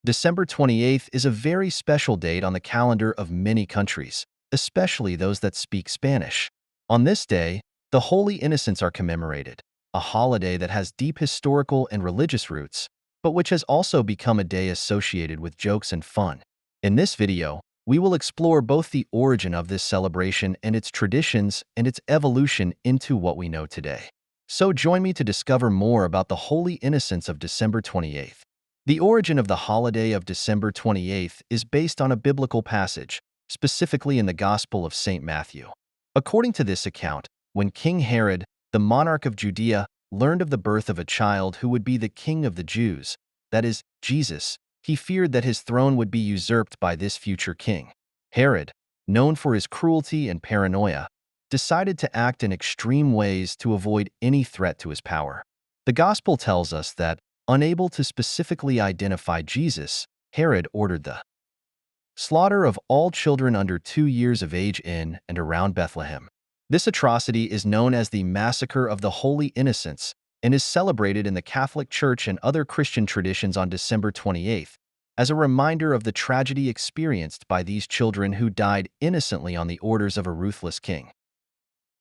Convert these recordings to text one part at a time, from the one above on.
December 28th is a very special date on the calendar of many countries, especially those that speak Spanish. On this day, the Holy Innocents are commemorated, a holiday that has deep historical and religious roots, but which has also become a day associated with jokes and fun. In this video, we will explore both the origin of this celebration and its traditions and its evolution into what we know today. So join me to discover more about the Holy Innocents of December 28th. The origin of the holiday of December 28th is based on a biblical passage, specifically in the Gospel of St. Matthew. According to this account, when King Herod, the monarch of Judea, learned of the birth of a child who would be the king of the Jews, that is, Jesus, he feared that his throne would be usurped by this future king. Herod, known for his cruelty and paranoia, decided to act in extreme ways to avoid any threat to his power. The Gospel tells us that, unable to specifically identify Jesus, Herod ordered the slaughter of all children under 2 years of age in and around Bethlehem. This atrocity is known as the Massacre of the Holy Innocents and is celebrated in the Catholic Church and other Christian traditions on December 28th as a reminder of the tragedy experienced by these children who died innocently on the orders of a ruthless king.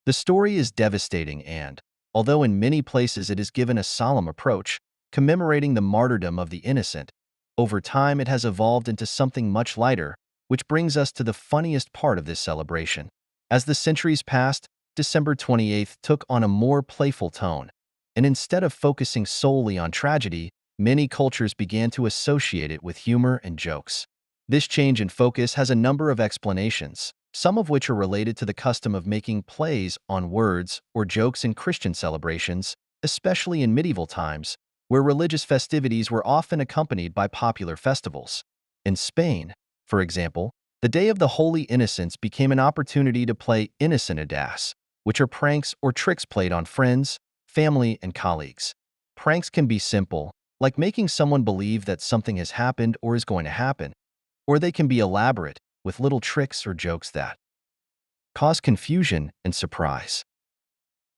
The story is devastating and, although in many places it is given a solemn approach, commemorating the martyrdom of the innocent, over time it has evolved into something much lighter, which brings us to the funniest part of this celebration. As the centuries passed, December 28th took on a more playful tone, and instead of focusing solely on tragedy, many cultures began to associate it with humor and jokes. This change in focus has a number of explanations, some of which are related to the custom of making plays on words or jokes in Christian celebrations, especially in medieval times, where religious festivities were often accompanied by popular festivals. In Spain, for example, the Day of the Holy Innocents became an opportunity to play innocentadas, which are pranks or tricks played on friends, family, and colleagues. Pranks can be simple, like making someone believe that something has happened or is going to happen, or they can be elaborate, with little tricks or jokes that cause confusion and surprise.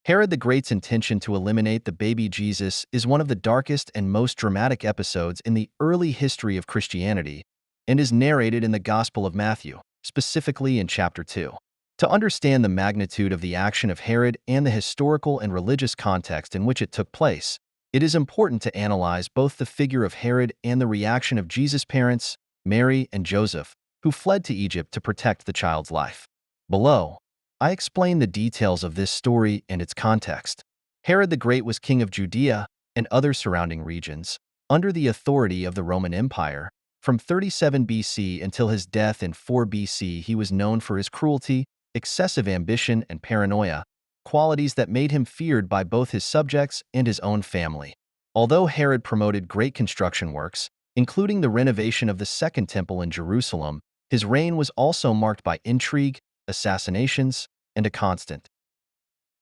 Herod the Great's intention to eliminate the baby Jesus is one of the darkest and most dramatic episodes in the early history of Christianity and is narrated in the Gospel of Matthew, specifically in chapter 2. To understand the magnitude of the action of Herod and the historical and religious context in which it took place, it is important to analyze both the figure of Herod and the reaction of Jesus' parents, Mary and Joseph, who fled to Egypt to protect the child's life. Below, I explain the details of this story and its context. Herod the Great was king of Judea and other surrounding regions, under the authority of the Roman Empire. From 37 BC until his death in 4 BC, he was known for his cruelty, excessive ambition, and paranoia, qualities that made him feared by both his subjects and his own family. Although Herod promoted great construction works, including the renovation of the Second Temple in Jerusalem, his reign was also marked by intrigue, assassinations, and a constant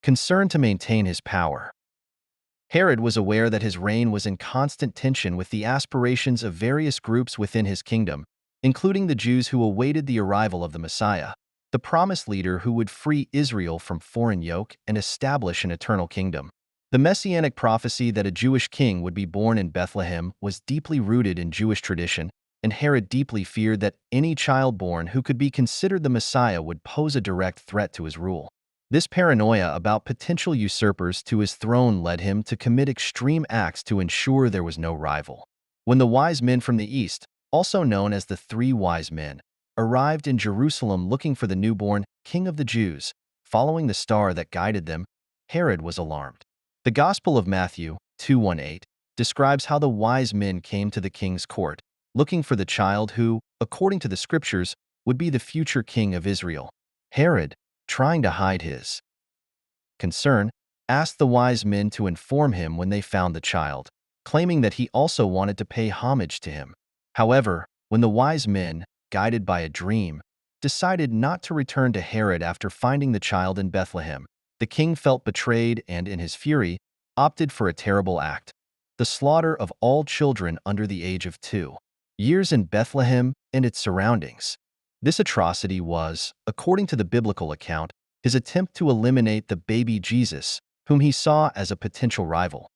concern to maintain his power. Herod was aware that his reign was in constant tension with the aspirations of various groups within his kingdom, including the Jews who awaited the arrival of the Messiah, the promised leader who would free Israel from foreign yoke and establish an eternal kingdom. The messianic prophecy that a Jewish king would be born in Bethlehem was deeply rooted in Jewish tradition, and Herod deeply feared that any child born who could be considered the Messiah would pose a direct threat to his rule. This paranoia about potential usurpers to his throne led him to commit extreme acts to ensure there was no rival. When the wise men from the east, also known as the 3 wise men, arrived in Jerusalem looking for the newborn king of the Jews, following the star that guided them, Herod was alarmed. The Gospel of Matthew 2:18 describes how the wise men came to the king's court, looking for the child who, according to the scriptures, would be the future king of Israel. Herod, trying to hide his concern, asked the wise men to inform him when they found the child, claiming that he also wanted to pay homage to him. However, when the wise men, guided by a dream, decided not to return to Herod after finding the child in Bethlehem, the king felt betrayed and, in his fury, opted for a terrible act: the slaughter of all children under the age of 2 years in Bethlehem and its surroundings. This atrocity was, according to the biblical account, his attempt to eliminate the baby Jesus, whom he saw as a potential rival.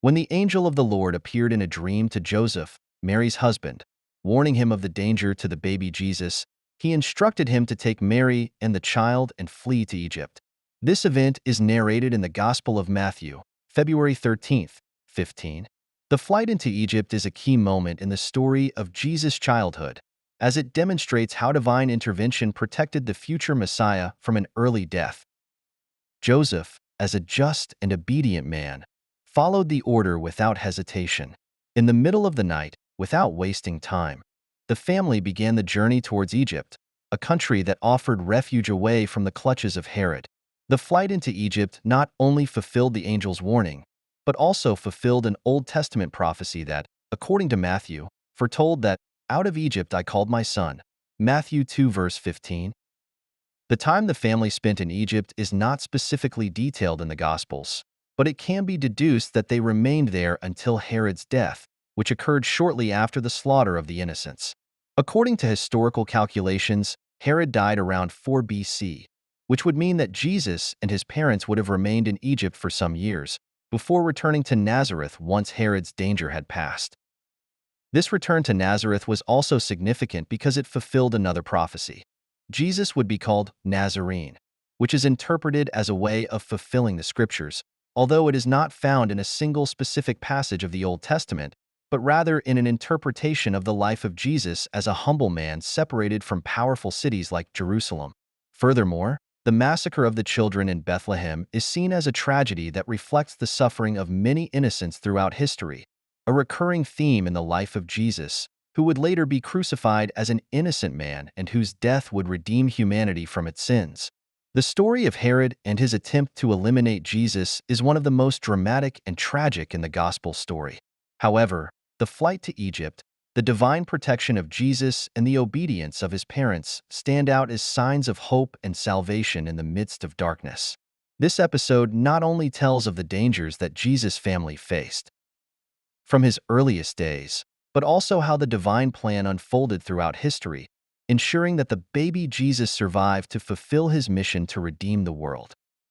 When the angel of the Lord appeared in a dream to Joseph, Mary's husband. Warning him of the danger to the baby Jesus, he instructed him to take Mary and the child and flee to Egypt. This event is narrated in the Gospel of Matthew, February 13th, 15. The flight into Egypt is a key moment in the story of Jesus' childhood, as it demonstrates how divine intervention protected the future Messiah from an early death. Joseph, as a just and obedient man, followed the order without hesitation. In the middle of the night, without wasting time, the family began the journey towards Egypt, a country that offered refuge away from the clutches of Herod. The flight into Egypt not only fulfilled the angel's warning, but also fulfilled an Old Testament prophecy that, according to Matthew, foretold that, "Out of Egypt I called my son." Matthew 2 verse 15. The time the family spent in Egypt is not specifically detailed in the Gospels, but it can be deduced that they remained there until Herod's death, which occurred shortly after the slaughter of the innocents. According to historical calculations, Herod died around 4 BC, which would mean that Jesus and his parents would have remained in Egypt for some years, before returning to Nazareth once Herod's danger had passed. This return to Nazareth was also significant because it fulfilled another prophecy. Jesus would be called Nazarene, which is interpreted as a way of fulfilling the scriptures, although it is not found in a single specific passage of the Old Testament, but rather in an interpretation of the life of Jesus as a humble man separated from powerful cities like Jerusalem. Furthermore, the massacre of the children in Bethlehem is seen as a tragedy that reflects the suffering of many innocents throughout history, a recurring theme in the life of Jesus, who would later be crucified as an innocent man and whose death would redeem humanity from its sins. The story of Herod and his attempt to eliminate Jesus is one of the most dramatic and tragic in the Gospel story. However, the flight to Egypt, the divine protection of Jesus, and the obedience of his parents stand out as signs of hope and salvation in the midst of darkness. This episode not only tells of the dangers that Jesus' family faced from his earliest days, but also how the divine plan unfolded throughout history, ensuring that the baby Jesus survived to fulfill his mission to redeem the world.